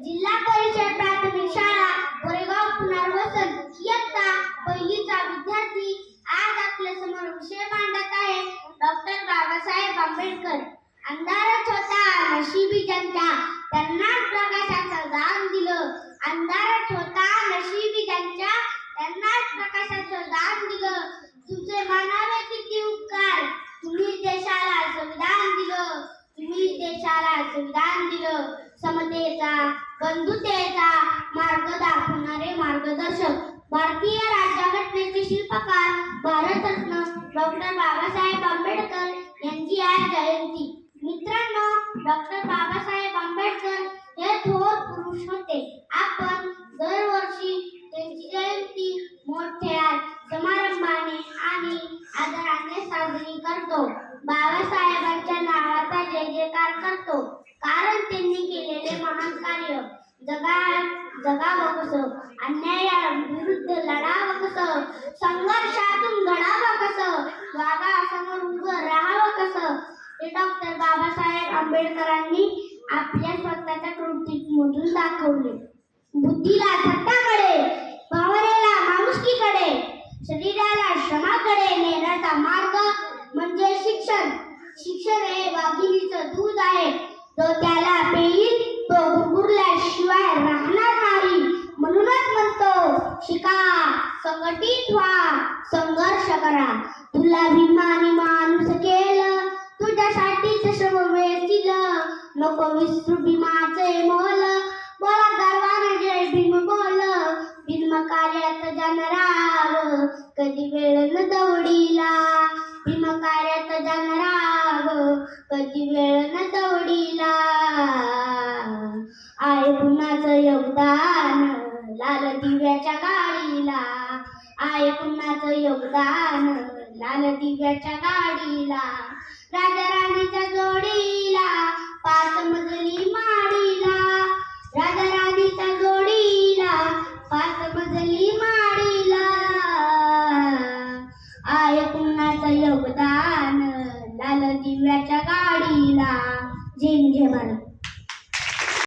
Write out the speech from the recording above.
जिल्हा परिषद प्राथमिक शाळा कोरेगाव पुनर्वसन इयत्ता पहिलीचा विद्यार्थी आज आपल्या समोर विषय मांडत आहे डॉक्टर बाबासाहेब आंबेडकर. अंधारच होता नशिबी ज्यांच्या त्यांना प्रकाशाचं दान दिलं. अंधारच होता नशिबी ज्यांच्या त्यांना प्रकाशाचं दान दिलं. तुझे मानावे किती उपकार, तुम्ही देशाला संविधान दिलं. तुम्ही देशाला संविधान दिलं. समतेचा बंधुतेचा मार्ग दाखवणारे मार्गदर्शक, भारतीय राज्यघटनेचे शिल्पकार, भारतरत्न डॉक्टर बाबासाहेब आंबेडकर यांची आज जयंती. मित्रांनो, डॉक्टर बाबासाहेब आंबेडकर हे थोर पुरुष होते. आपण दरवर्षी त्यांची जयंती मोठ्या समारंभाने आणि आदराने साजरी करतो. बाबासाहेबांच्या नावाचा जय जयकार करतो, कारण त्यांनी केलेले महान कार्य जगावं कसं, अन्यायाविरुद्ध लढावं कसं, संघर्षातून घडावं कसं, वादासमोर उभं राहावं कसं, हे डॉक्टर बाबासाहेब आंबेडकरांनी आपल्या स्वतःच्या कृतीमधून दाखवले. बुद्धीला सत्ताकडे, भावनेला माणुसकीकडे, शरीराला श्रमाकडे नेण्याचा मार्ग म्हणजे शिक्षण. शिक्षण हे वाघिणीचं दूध आहे, जो त्याला पेईल तो गुरगुरल्याशिवाय राहणार नाही. म्हणूनच म्हणतो, शिका, संघटित व्हा, संघर्ष करा. तुला भीमानी माणूस केलं, तुझ्यासाठीच श्रम वेचील. नको विसरू भीमाचे मोल, बोला गर्वाने जय भीम बोल. भीम कार्यात जाणाराव, कधी वेळ न दवडीला. भीम कार्यात जाणाराव, कधी वेळ न दवडीला. आहे कुणाचं योगदान लाल दिव्याच्या गाडीला. आहे कुणाचं योगदान लाल दिव्याच्या गाडीला. राजा राणीच्या जोडीला, 5 मजली माडीला. राजा राणीच्या जोडीला, 5 मजली माडीला. आहे कुणाचं योगदान लाल दिव्याच्या गाडीला. जय हिंद, जय भारत.